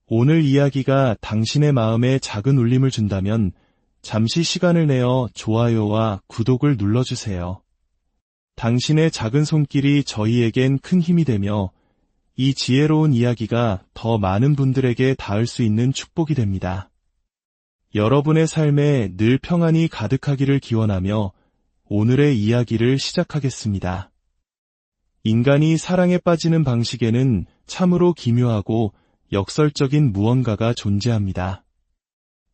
오늘 이야기가 당신의 마음에 작은 울림을 준다면 잠시 시간을 내어 좋아요와 구독을 눌러주세요. 당신의 작은 손길이 저희에겐 큰 힘이 되며 이 지혜로운 이야기가 더 많은 분들에게 닿을 수 있는 축복이 됩니다. 여러분의 삶에 늘 평안이 가득하기를 기원하며 오늘의 이야기를 시작하겠습니다. 인간이 사랑에 빠지는 방식에는 참으로 기묘하고 역설적인 무언가가 존재합니다.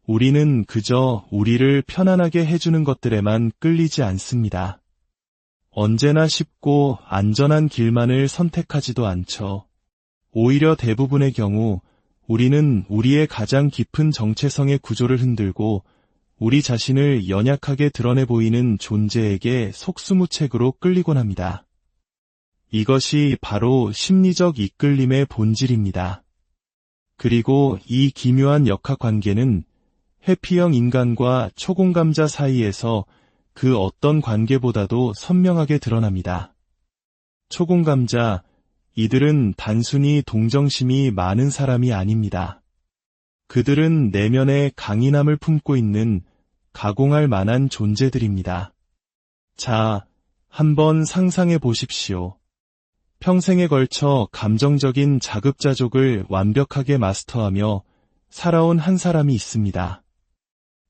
우리는 그저 우리를 편안하게 해주는 것들에만 끌리지 않습니다. 언제나 쉽고 안전한 길만을 선택하지도 않죠. 오히려 대부분의 경우 우리는 우리의 가장 깊은 정체성의 구조를 흔들고 우리 자신을 연약하게 드러내 보이는 존재에게 속수무책으로 끌리곤 합니다. 이것이 바로 심리적 이끌림의 본질입니다. 그리고 이 기묘한 역학관계는 회피형 인간과 초공감자 사이에서 그 어떤 관계보다도 선명하게 드러납니다. 초공감자, 이들은 단순히 동정심이 많은 사람이 아닙니다. 그들은 내면에 강인함을 품고 있는 가공할 만한 존재들입니다. 자, 한번 상상해 보십시오. 평생에 걸쳐 감정적인 자급자족을 완벽하게 마스터하며 살아온 한 사람이 있습니다.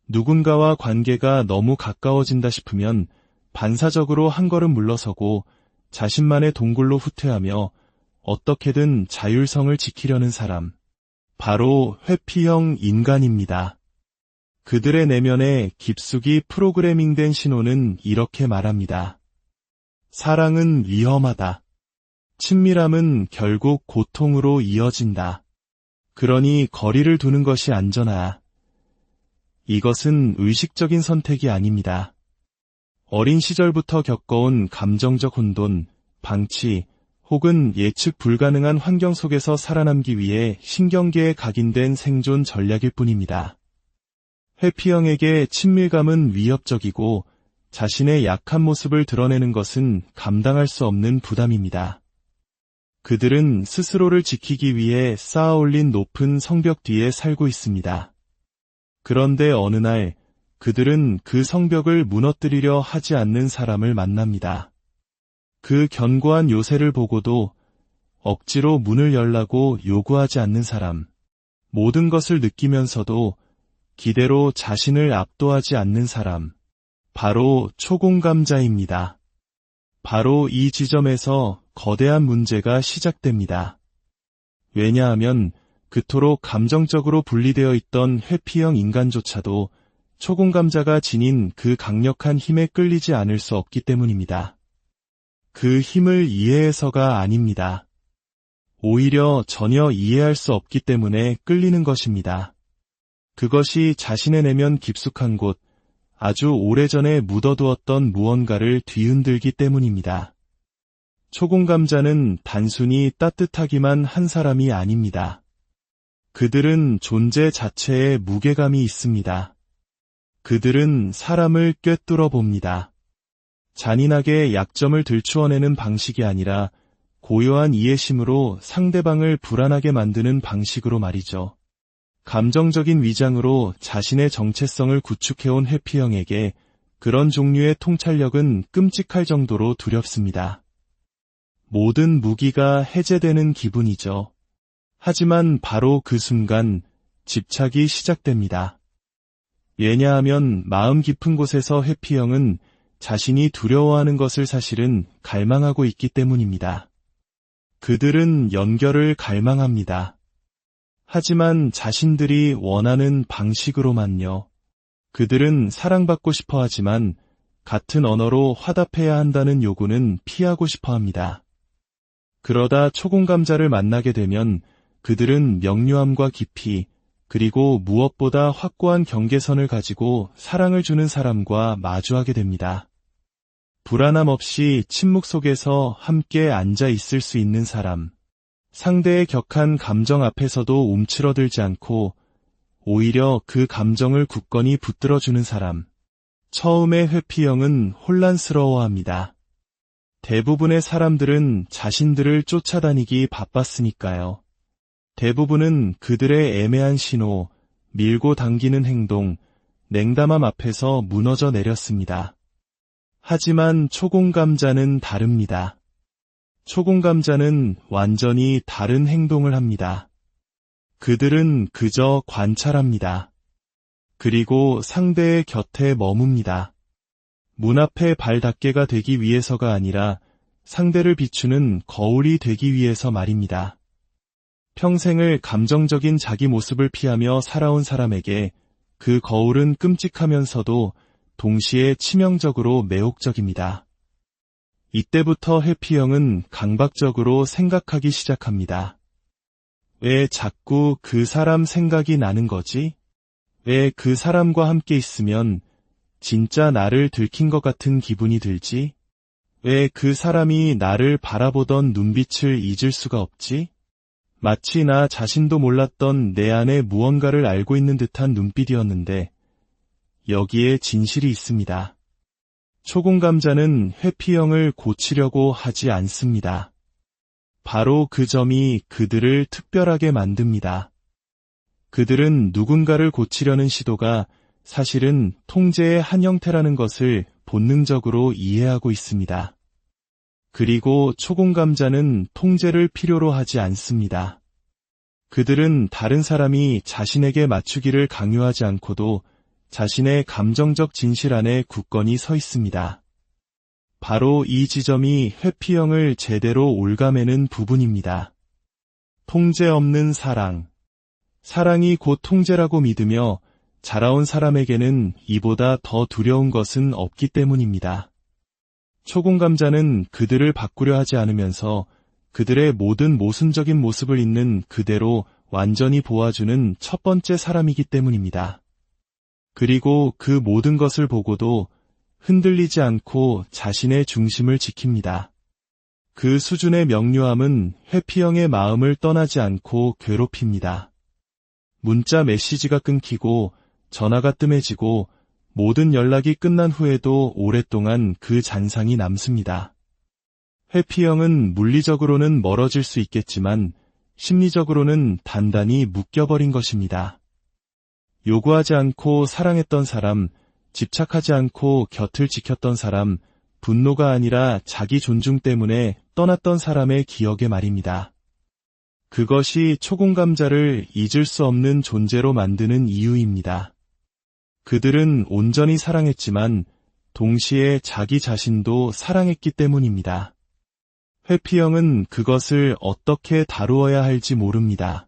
누군가와 관계가 너무 가까워진다 싶으면 반사적으로 한 걸음 물러서고 자신만의 동굴로 후퇴하며 어떻게든 자율성을 지키려는 사람. 바로 회피형 인간입니다. 그들의 내면에 깊숙이 프로그래밍된 신호는 이렇게 말합니다. 사랑은 위험하다. 친밀함은 결국 고통으로 이어진다. 그러니 거리를 두는 것이 안전하다. 이것은 의식적인 선택이 아닙니다. 어린 시절부터 겪어온 감정적 혼돈, 방치, 혹은 예측 불가능한 환경 속에서 살아남기 위해 신경계에 각인된 생존 전략일 뿐입니다. 회피형에게 친밀감은 위협적이고 자신의 약한 모습을 드러내는 것은 감당할 수 없는 부담입니다. 그들은 스스로를 지키기 위해 쌓아올린 높은 성벽 뒤에 살고 있습니다. 그런데 어느 날 그들은 그 성벽을 무너뜨리려 하지 않는 사람을 만납니다. 그 견고한 요새를 보고도 억지로 문을 열라고 요구하지 않는 사람, 모든 것을 느끼면서도 기대로 자신을 압도하지 않는 사람, 바로 초공감자입니다. 바로 이 지점에서 거대한 문제가 시작됩니다. 왜냐하면 그토록 감정적으로 분리되어 있던 회피형 인간조차도 초공감자가 지닌 그 강력한 힘에 끌리지 않을 수 없기 때문입니다. 그 힘을 이해해서가 아닙니다. 오히려 전혀 이해할 수 없기 때문에 끌리는 것입니다. 그것이 자신의 내면 깊숙한 곳, 아주 오래전에 묻어두었던 무언가를 뒤흔들기 때문입니다. 초공감자는 단순히 따뜻하기만 한 사람이 아닙니다. 그들은 존재 자체에 무게감이 있습니다. 그들은 사람을 꿰뚫어 봅니다. 잔인하게 약점을 들추어내는 방식이 아니라 고요한 이해심으로 상대방을 불안하게 만드는 방식으로 말이죠. 감정적인 위장으로 자신의 정체성을 구축해온 회피형에게 그런 종류의 통찰력은 끔찍할 정도로 두렵습니다. 모든 무기가 해제되는 기분이죠. 하지만 바로 그 순간 집착이 시작됩니다. 왜냐하면 마음 깊은 곳에서 회피형은 자신이 두려워하는 것을 사실은 갈망하고 있기 때문입니다. 그들은 연결을 갈망합니다. 하지만 자신들이 원하는 방식으로만요. 그들은 사랑받고 싶어 하지만 같은 언어로 화답해야 한다는 요구는 피하고 싶어 합니다. 그러다 초공감자를 만나게 되면 그들은 명료함과 깊이, 그리고 무엇보다 확고한 경계선을 가지고 사랑을 주는 사람과 마주하게 됩니다. 불안함 없이 침묵 속에서 함께 앉아 있을 수 있는 사람, 상대의 격한 감정 앞에서도 움츠러들지 않고 오히려 그 감정을 굳건히 붙들어주는 사람. 처음에 회피형은 혼란스러워합니다. 대부분의 사람들은 자신들을 쫓아다니기 바빴으니까요. 대부분은 그들의 애매한 신호, 밀고 당기는 행동, 냉담함 앞에서 무너져 내렸습니다. 하지만 초공감자는 다릅니다. 초공감자는 완전히 다른 행동을 합니다. 그들은 그저 관찰합니다. 그리고 상대의 곁에 머뭅니다. 문 앞에 발 닿게가 되기 위해서가 아니라 상대를 비추는 거울이 되기 위해서 말입니다. 평생을 감정적인 자기 모습을 피하며 살아온 사람에게 그 거울은 끔찍하면서도 동시에 치명적으로 매혹적입니다. 이때부터 해피형은 강박적으로 생각하기 시작합니다. 왜 자꾸 그 사람 생각이 나는 거지? 왜 그 사람과 함께 있으면 진짜 나를 들킨 것 같은 기분이 들지? 왜 그 사람이 나를 바라보던 눈빛을 잊을 수가 없지? 마치 나 자신도 몰랐던 내 안에 무언가를 알고 있는 듯한 눈빛이었는데 여기에 진실이 있습니다. 초공감자는 회피형을 고치려고 하지 않습니다. 바로 그 점이 그들을 특별하게 만듭니다. 그들은 누군가를 고치려는 시도가 사실은 통제의 한 형태라는 것을 본능적으로 이해하고 있습니다. 그리고 초공감자는 통제를 필요로 하지 않습니다. 그들은 다른 사람이 자신에게 맞추기를 강요하지 않고도 자신의 감정적 진실 안에 굳건히 서 있습니다. 바로 이 지점이 회피형을 제대로 옭아매는 부분입니다. 통제 없는 사랑. 사랑이 곧 통제라고 믿으며 자라온 사람에게는 이보다 더 두려운 것은 없기 때문입니다. 초공감자는 그들을 바꾸려 하지 않으면서 그들의 모든 모순적인 모습을 있는 그대로 완전히 보아주는 첫 번째 사람이기 때문입니다. 그리고 그 모든 것을 보고도 흔들리지 않고 자신의 중심을 지킵니다. 그 수준의 명료함은 회피형의 마음을 떠나지 않고 괴롭힙니다. 문자 메시지가 끊기고 전화가 뜸해지고 모든 연락이 끝난 후에도 오랫동안 그 잔상이 남습니다. 회피형은 물리적으로는 멀어질 수 있겠지만 심리적으로는 단단히 묶여버린 것입니다. 요구하지 않고 사랑했던 사람, 집착하지 않고 곁을 지켰던 사람, 분노가 아니라 자기 존중 때문에 떠났던 사람의 기억에 말입니다. 그것이 초공감자를 잊을 수 없는 존재로 만드는 이유입니다. 그들은 온전히 사랑했지만 동시에 자기 자신도 사랑했기 때문입니다. 회피형은 그것을 어떻게 다루어야 할지 모릅니다.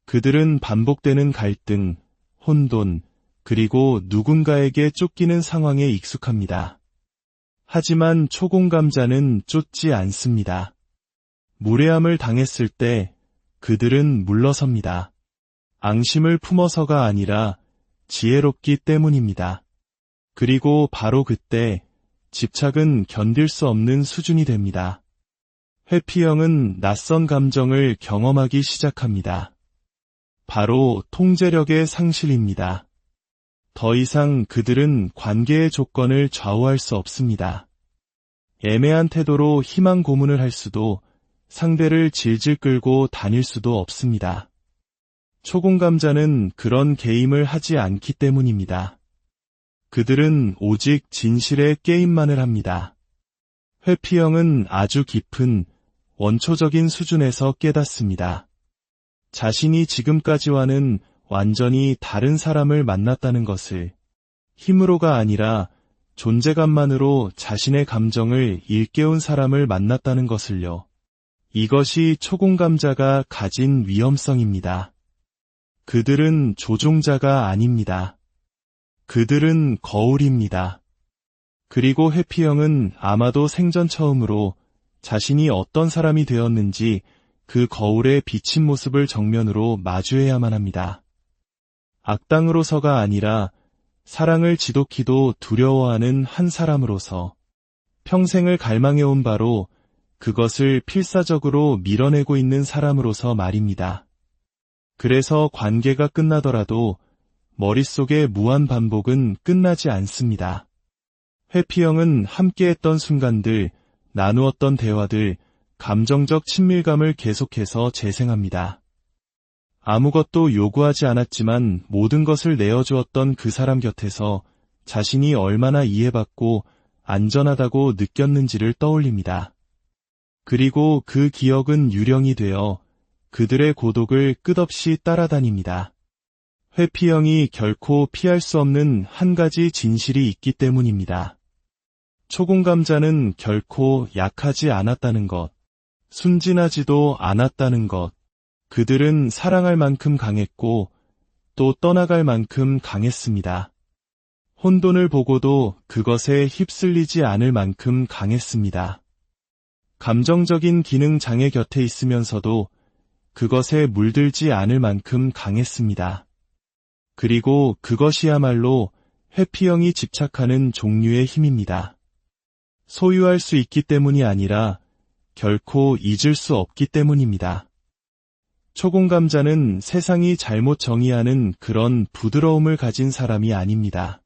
그들은 반복되는 갈등, 혼돈, 그리고 누군가에게 쫓기는 상황에 익숙합니다. 하지만 초공감자는 쫓지 않습니다. 무례함을 당했을 때 그들은 물러섭니다. 앙심을 품어서가 아니라 지혜롭기 때문입니다. 그리고 바로 그때 집착은 견딜 수 없는 수준이 됩니다. 회피형은 낯선 감정을 경험하기 시작합니다. 바로 통제력의 상실입니다. 더 이상 그들은 관계의 조건을 좌우할 수 없습니다. 애매한 태도로 희망 고문을 할 수도 상대를 질질 끌고 다닐 수도 없습니다. 초공감자는 그런 게임을 하지 않기 때문입니다. 그들은 오직 진실의 게임만을 합니다. 회피형은 아주 깊은 원초적인 수준에서 깨닫습니다. 자신이 지금까지와는 완전히 다른 사람을 만났다는 것을 힘으로가 아니라 존재감만으로 자신의 감정을 일깨운 사람을 만났다는 것을요. 이것이 초공감자가 가진 위험성입니다. 그들은 조종자가 아닙니다. 그들은 거울입니다. 그리고 회피형은 아마도 생전 처음으로 자신이 어떤 사람이 되었는지 그 거울에 비친 모습을 정면으로 마주해야만 합니다. 악당으로서가 아니라 사랑을 지독히도 두려워하는 한 사람으로서 평생을 갈망해온 바로 그것을 필사적으로 밀어내고 있는 사람으로서 말입니다. 그래서 관계가 끝나더라도 머릿속의 무한 반복은 끝나지 않습니다. 회피형은 함께했던 순간들, 나누었던 대화들, 감정적 친밀감을 계속해서 재생합니다. 아무것도 요구하지 않았지만 모든 것을 내어주었던 그 사람 곁에서 자신이 얼마나 이해받고 안전하다고 느꼈는지를 떠올립니다. 그리고 그 기억은 유령이 되어 그들의 고독을 끝없이 따라다닙니다. 회피형이 결코 피할 수 없는 한 가지 진실이 있기 때문입니다. 초공감자는 결코 약하지 않았다는 것, 순진하지도 않았다는 것, 그들은 사랑할 만큼 강했고 또 떠나갈 만큼 강했습니다. 혼돈을 보고도 그것에 휩쓸리지 않을 만큼 강했습니다. 감정적인 기능 장애 곁에 있으면서도 그것에 물들지 않을 만큼 강했습니다. 그리고 그것이야말로 회피형이 집착하는 종류의 힘입니다. 소유할 수 있기 때문이 아니라 결코 잊을 수 없기 때문입니다. 초공감자는 세상이 잘못 정의하는 그런 부드러움을 가진 사람이 아닙니다.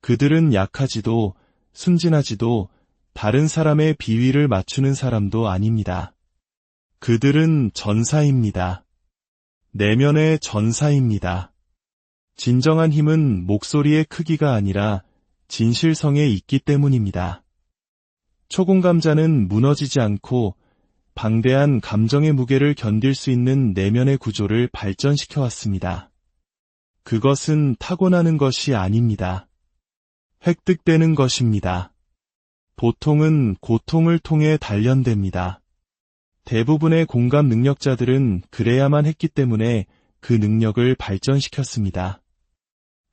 그들은 약하지도 순진하지도 다른 사람의 비위를 맞추는 사람도 아닙니다. 그들은 전사입니다. 내면의 전사입니다. 진정한 힘은 목소리의 크기가 아니라 진실성에 있기 때문입니다. 초공감자는 무너지지 않고 방대한 감정의 무게를 견딜 수 있는 내면의 구조를 발전시켜 왔습니다. 그것은 타고나는 것이 아닙니다. 획득되는 것입니다. 보통은 고통을 통해 단련됩니다. 대부분의 공감 능력자들은 그래야만 했기 때문에 그 능력을 발전시켰습니다.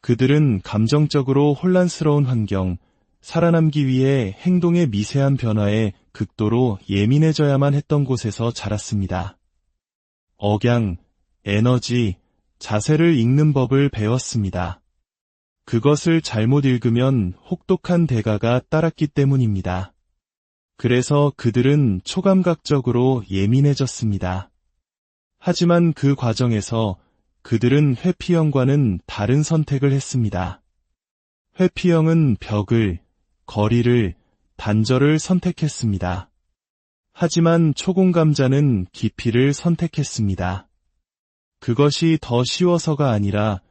그들은 감정적으로 혼란스러운 환경, 살아남기 위해 행동의 미세한 변화에 극도로 예민해져야만 했던 곳에서 자랐습니다. 억양, 에너지, 자세를 읽는 법을 배웠습니다. 그것을 잘못 읽으면 혹독한 대가가 따랐기 때문입니다. 그래서 그들은 초감각적으로 예민해졌습니다. 하지만 그 과정에서 그들은 회피형과는 다른 선택을 했습니다. 회피형은 벽을, 거리를, 단절을 선택했습니다. 하지만 초공감자는 깊이를 선택했습니다. 그것이 더 쉬워서가 아니라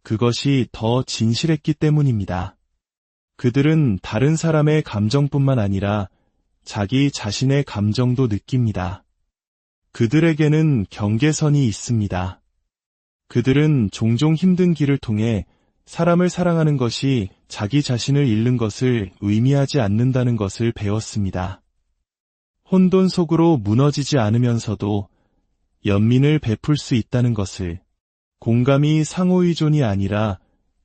그것이 더 진실했기 때문입니다. 그들은 다른 사람의 감정뿐만 아니라 자기 자신의 감정도 느낍니다. 그들에게는 경계선이 있습니다. 그들은 종종 힘든 길을 통해 사람을 사랑하는 것이 자기 자신을 잃는 것을 의미하지 않는다는 것을 배웠습니다. 혼돈 속으로 무너지지 않으면서도 연민을 베풀 수 있다는 것을, 공감이 상호의존이 아니라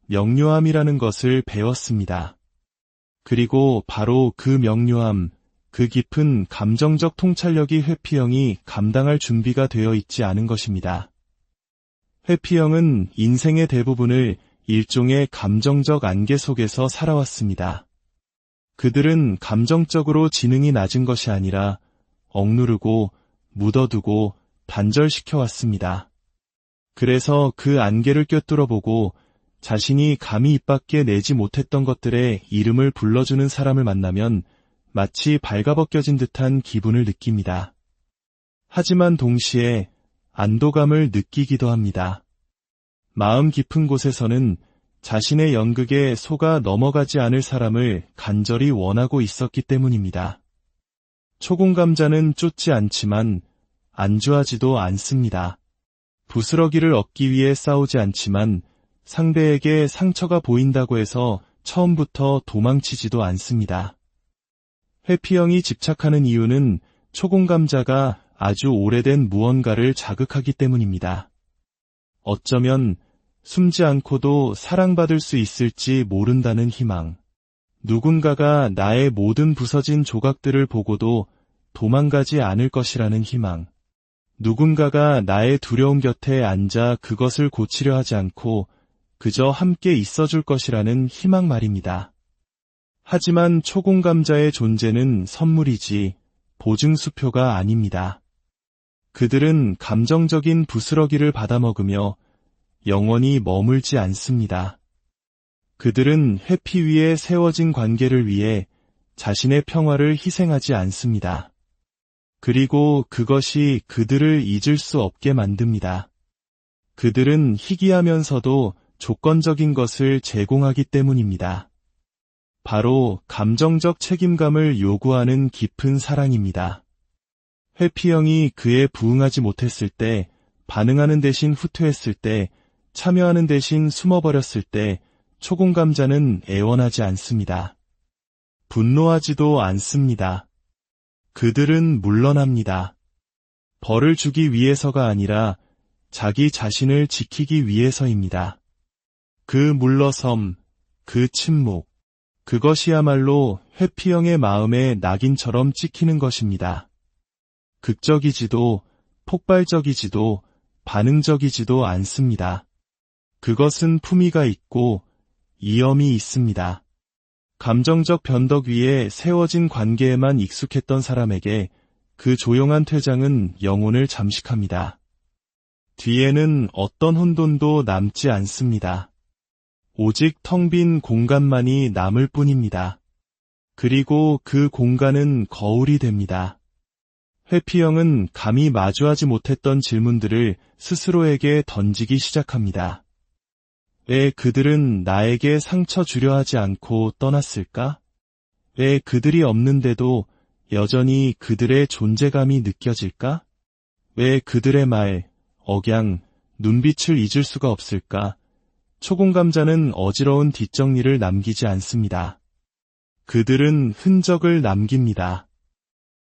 명료함이라는 것을 배웠습니다. 그리고 바로 그 명료함, 그 깊은 감정적 통찰력이 회피형이 감당할 준비가 되어 있지 않은 것입니다. 회피형은 인생의 대부분을 일종의 감정적 안개 속에서 살아왔습니다. 그들은 감정적으로 지능이 낮은 것이 아니라 억누르고 묻어두고 단절시켜 왔습니다. 그래서 그 안개를 꿰뚫어 보고 자신이 감히 입 밖에 내지 못했던 것들의 이름을 불러주는 사람을 만나면 마치 발가벗겨진 듯한 기분을 느낍니다. 하지만 동시에 안도감을 느끼기도 합니다. 마음 깊은 곳에서는 자신의 연극에 속아 넘어가지 않을 사람을 간절히 원하고 있었기 때문입니다. 초공감자는 쫓지 않지만 안주하지도 않습니다. 부스러기를 얻기 위해 싸우지 않지만 상대에게 상처가 보인다고 해서 처음부터 도망치지도 않습니다. 회피형이 집착하는 이유는 초공감자가 아주 오래된 무언가를 자극하기 때문입니다. 어쩌면 숨지 않고도 사랑받을 수 있을지 모른다는 희망. 누군가가 나의 모든 부서진 조각들을 보고도 도망가지 않을 것이라는 희망. 누군가가 나의 두려움 곁에 앉아 그것을 고치려 하지 않고 그저 함께 있어줄 것이라는 희망 말입니다. 하지만 초공감자의 존재는 선물이지 보증수표가 아닙니다. 그들은 감정적인 부스러기를 받아먹으며 영원히 머물지 않습니다. 그들은 회피 위에 세워진 관계를 위해 자신의 평화를 희생하지 않습니다. 그리고 그것이 그들을 잊을 수 없게 만듭니다. 그들은 희귀하면서도 조건적인 것을 제공하기 때문입니다. 바로 감정적 책임감을 요구하는 깊은 사랑입니다. 회피형이 그에 부응하지 못했을 때, 반응하는 대신 후퇴했을 때, 참여하는 대신 숨어버렸을 때, 초공감자는 애원하지 않습니다. 분노하지도 않습니다. 그들은 물러납니다. 벌을 주기 위해서가 아니라 자기 자신을 지키기 위해서입니다. 그 물러섬, 그 침묵, 그것이야말로 회피형의 마음에 낙인처럼 찍히는 것입니다. 극적이지도 폭발적이지도 반응적이지도 않습니다. 그것은 품위가 있고 이염이 있습니다. 감정적 변덕 위에 세워진 관계에만 익숙했던 사람에게 그 조용한 퇴장은 영혼을 잠식합니다. 뒤에는 어떤 혼돈도 남지 않습니다. 오직 텅 빈 공간만이 남을 뿐입니다. 그리고 그 공간은 거울이 됩니다. 회피형은 감히 마주하지 못했던 질문들을 스스로에게 던지기 시작합니다. 왜 그들은 나에게 상처 주려 하지 않고 떠났을까? 왜 그들이 없는데도 여전히 그들의 존재감이 느껴질까? 왜 그들의 말, 억양, 눈빛을 잊을 수가 없을까? 초공감자는 어지러운 뒷정리를 남기지 않습니다. 그들은 흔적을 남깁니다.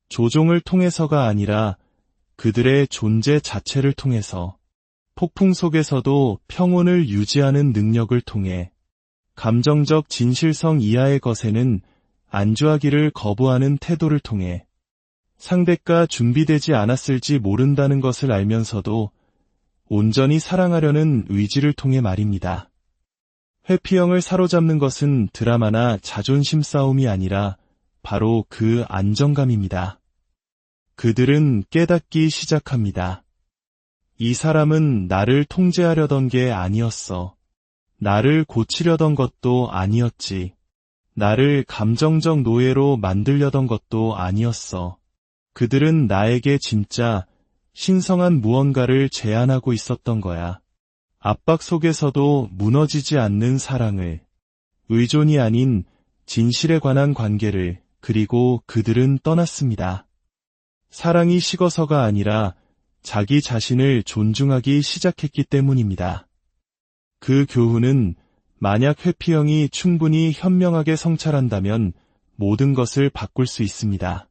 조종을 통해서가 아니라 그들의 존재 자체를 통해서, 폭풍 속에서도 평온을 유지하는 능력을 통해, 감정적 진실성 이하의 것에는 안주하기를 거부하는 태도를 통해, 상대가 준비되지 않았을지 모른다는 것을 알면서도 온전히 사랑하려는 의지를 통해 말입니다. 회피형을 사로잡는 것은 드라마나 자존심 싸움이 아니라 바로 그 안정감입니다. 그들은 깨닫기 시작합니다. 이 사람은 나를 통제하려던 게 아니었어. 나를 고치려던 것도 아니었지. 나를 감정적 노예로 만들려던 것도 아니었어. 그들은 나에게 진짜 신성한 무언가를 제안하고 있었던 거야. 압박 속에서도 무너지지 않는 사랑을, 의존이 아닌 진실에 관한 관계를, 그리고 그들은 떠났습니다. 사랑이 식어서가 아니라 자기 자신을 존중하기 시작했기 때문입니다. 그 교훈은 만약 회피형이 충분히 현명하게 성찰한다면 모든 것을 바꿀 수 있습니다.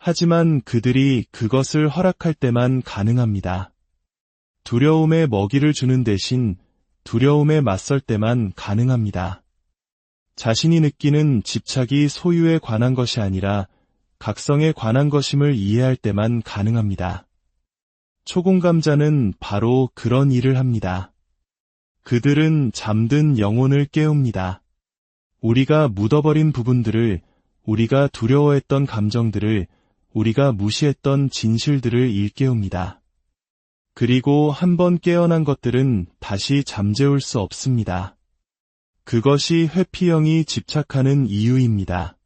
하지만 그들이 그것을 허락할 때만 가능합니다. 두려움에 먹이를 주는 대신 두려움에 맞설 때만 가능합니다. 자신이 느끼는 집착이 소유에 관한 것이 아니라 각성에 관한 것임을 이해할 때만 가능합니다. 초공감자는 바로 그런 일을 합니다. 그들은 잠든 영혼을 깨웁니다. 우리가 묻어버린 부분들을, 우리가 두려워했던 감정들을, 우리가 무시했던 진실들을 일깨웁니다. 그리고 한번 깨어난 것들은 다시 잠재울 수 없습니다. 그것이 회피형이 집착하는 이유입니다.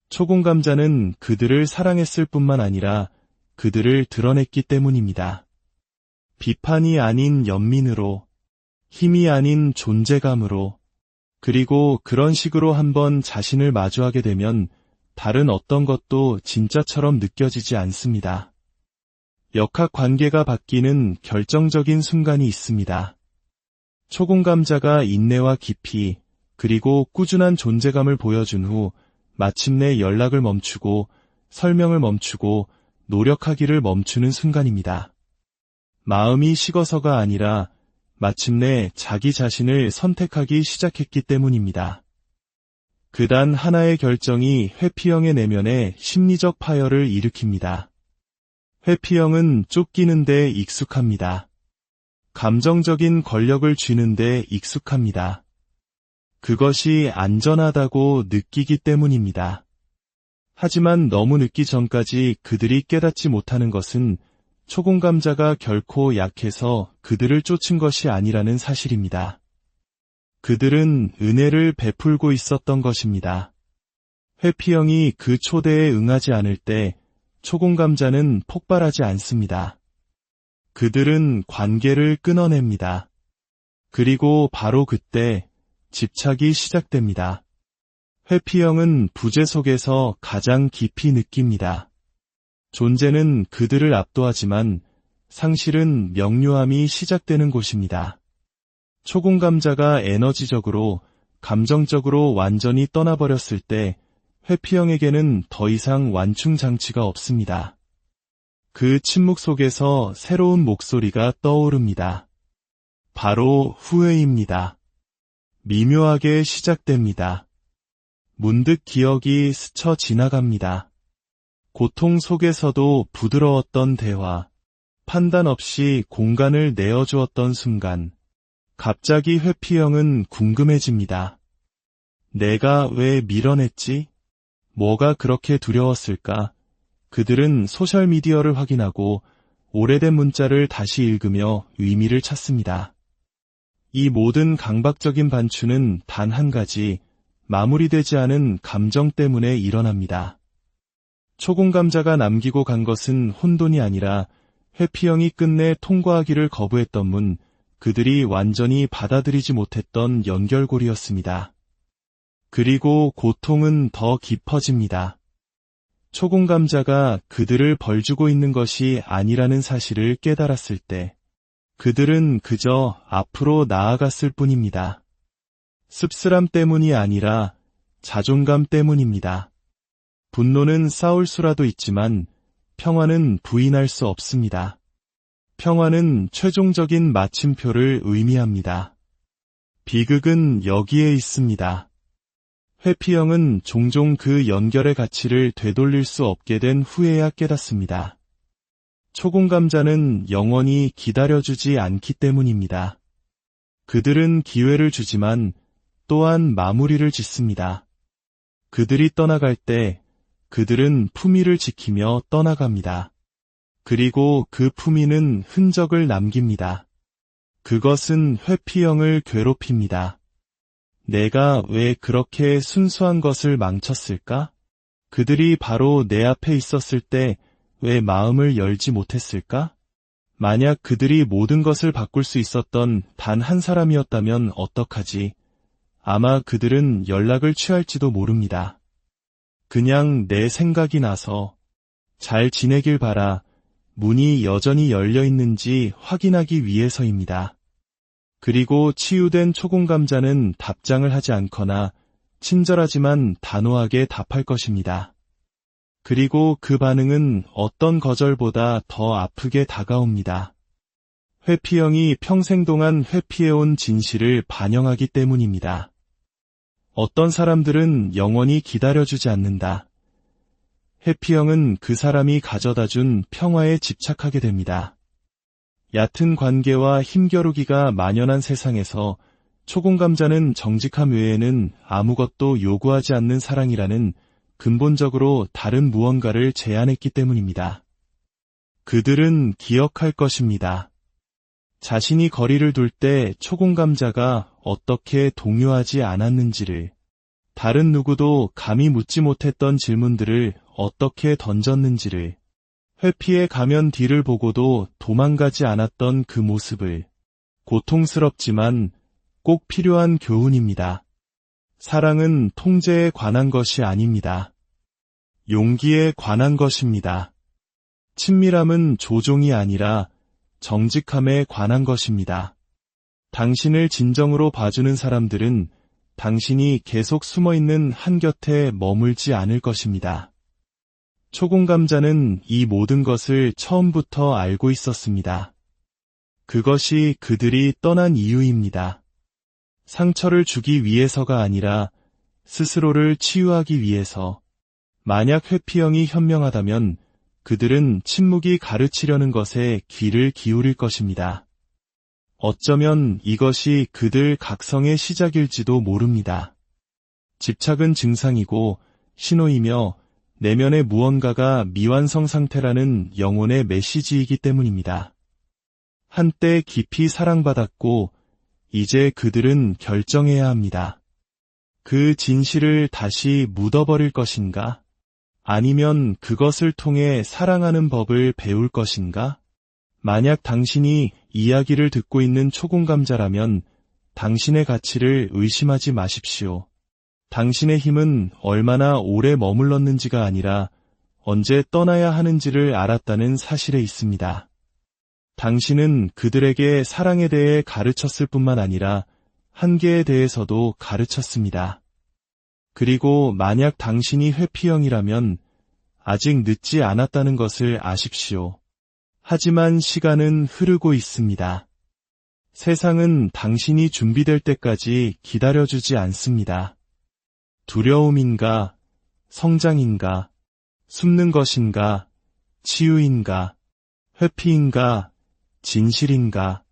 초공감자는 그들을 사랑했을 뿐만 아니라 그들을 드러냈기 때문입니다. 비판이 아닌 연민으로, 힘이 아닌 존재감으로, 그리고 그런 식으로 한번 자신을 마주하게 되면 다른 어떤 것도 진짜처럼 느껴지지 않습니다. 역학 관계가 바뀌는 결정적인 순간이 있습니다. 초공감자가 인내와 깊이, 그리고 꾸준한 존재감을 보여준 후 마침내 연락을 멈추고 설명을 멈추고 노력하기를 멈추는 순간입니다. 마음이 식어서가 아니라 마침내 자기 자신을 선택하기 시작했기 때문입니다. 그 단 하나의 결정이 회피형의 내면에 심리적 파열을 일으킵니다. 회피형은 쫓기는 데 익숙합니다. 감정적인 권력을 쥐는 데 익숙합니다. 그것이 안전하다고 느끼기 때문입니다. 하지만 너무 늦기 전까지 그들이 깨닫지 못하는 것은 초공감자가 결코 약해서 그들을 쫓은 것이 아니라는 사실입니다. 그들은 은혜를 베풀고 있었던 것입니다. 회피형이 그 초대에 응하지 않을 때 초공감자는 폭발하지 않습니다. 그들은 관계를 끊어냅니다. 그리고 바로 그때 집착이 시작됩니다. 회피형은 부재 속에서 가장 깊이 느낍니다. 존재는 그들을 압도하지만 상실은 명료함이 시작되는 곳입니다. 초공감자가 에너지적으로, 감정적으로 완전히 떠나버렸을 때 회피형에게는 더 이상 완충 장치가 없습니다. 그 침묵 속에서 새로운 목소리가 떠오릅니다. 바로 후회입니다. 미묘하게 시작됩니다. 문득 기억이 스쳐 지나갑니다. 고통 속에서도 부드러웠던 대화, 판단 없이 공간을 내어주었던 순간, 갑자기 회피형은 궁금해집니다. 내가 왜 밀어냈지? 뭐가 그렇게 두려웠을까? 그들은 소셜미디어를 확인하고 오래된 문자를 다시 읽으며 의미를 찾습니다. 이 모든 강박적인 반추는 단 한 가지, 마무리되지 않은 감정 때문에 일어납니다. 초공감자가 남기고 간 것은 혼돈이 아니라 회피형이 끝내 통과하기를 거부했던 문, 그들이 완전히 받아들이지 못했던 연결고리였습니다. 그리고 고통은 더 깊어집니다. 초공감자가 그들을 벌주고 있는 것이 아니라는 사실을 깨달았을 때, 그들은 그저 앞으로 나아갔을 뿐입니다. 씁쓸함 때문이 아니라 자존감 때문입니다. 분노는 싸울 수라도 있지만 평화는 부인할 수 없습니다. 평화는 최종적인 마침표를 의미합니다. 비극은 여기에 있습니다. 회피형은 종종 그 연결의 가치를 되돌릴 수 없게 된 후에야 깨닫습니다. 초공감자는 영원히 기다려주지 않기 때문입니다. 그들은 기회를 주지만 또한 마무리를 짓습니다. 그들이 떠나갈 때 그들은 품위를 지키며 떠나갑니다. 그리고 그 품위는 흔적을 남깁니다. 그것은 회피형을 괴롭힙니다. 내가 왜 그렇게 순수한 것을 망쳤을까? 그들이 바로 내 앞에 있었을 때 왜 마음을 열지 못했을까? 만약 그들이 모든 것을 바꿀 수 있었던 단 한 사람이었다면 어떡하지? 아마 그들은 연락을 취할지도 모릅니다. 그냥 내 생각이 나서 잘 지내길 바라 문이 여전히 열려 있는지 확인하기 위해서입니다. 그리고 치유된 초공감자는 답장을 하지 않거나 친절하지만 단호하게 답할 것입니다. 그리고 그 반응은 어떤 거절보다 더 아프게 다가옵니다. 회피형이 평생 동안 회피해온 진실을 반영하기 때문입니다. 어떤 사람들은 영원히 기다려주지 않는다. 회피형은 그 사람이 가져다준 평화에 집착하게 됩니다. 얕은 관계와 힘겨루기가 만연한 세상에서 초공감자는 정직함 외에는 아무것도 요구하지 않는 사랑이라는 근본적으로 다른 무언가를 제안했기 때문입니다. 그들은 기억할 것입니다. 자신이 거리를 둘 때 초공감자가 어떻게 동요하지 않았는지를, 다른 누구도 감히 묻지 못했던 질문들을 어떻게 던졌는지를, 회피에 가면 뒤를 보고도 도망가지 않았던 그 모습을, 고통스럽지만 꼭 필요한 교훈입니다. 사랑은 통제에 관한 것이 아닙니다. 용기에 관한 것입니다. 친밀함은 조종이 아니라 정직함에 관한 것입니다. 당신을 진정으로 봐주는 사람들은 당신이 계속 숨어있는 한 곁에 머물지 않을 것입니다. 초공감자는 이 모든 것을 처음부터 알고 있었습니다. 그것이 그들이 떠난 이유입니다. 상처를 주기 위해서가 아니라 스스로를 치유하기 위해서. 만약 회피형이 현명하다면 그들은 침묵이 가르치려는 것에 귀를 기울일 것입니다. 어쩌면 이것이 그들 각성의 시작일지도 모릅니다. 집착은 증상이고 신호이며 내면의 무언가가 미완성 상태라는 영혼의 메시지이기 때문입니다. 한때 깊이 사랑받았고 이제 그들은 결정해야 합니다. 그 진실을 다시 묻어버릴 것인가? 아니면 그것을 통해 사랑하는 법을 배울 것인가? 만약 당신이 이야기를 듣고 있는 초공감자라면 당신의 가치를 의심하지 마십시오. 당신의 힘은 얼마나 오래 머물렀는지가 아니라 언제 떠나야 하는지를 알았다는 사실에 있습니다. 당신은 그들에게 사랑에 대해 가르쳤을 뿐만 아니라 한계에 대해서도 가르쳤습니다. 그리고 만약 당신이 회피형이라면 아직 늦지 않았다는 것을 아십시오. 하지만 시간은 흐르고 있습니다. 세상은 당신이 준비될 때까지 기다려주지 않습니다. 두려움인가, 성장인가, 숨는 것인가, 치유인가, 회피인가, 진실인가,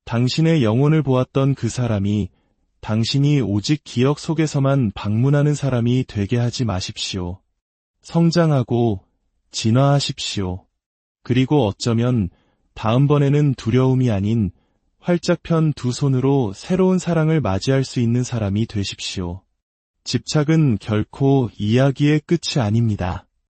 당신의 영혼을 보았던 그 사람이 당신이 오직 기억 속에서만 방문하는 사람이 되게 하지 마십시오. 성장하고 진화하십시오. 그리고 어쩌면 다음번에는 두려움이 아닌 활짝 편 두 손으로 새로운 사랑을 맞이할 수 있는 사람이 되십시오. 집착은 결코 이야기의 끝이 아닙니다.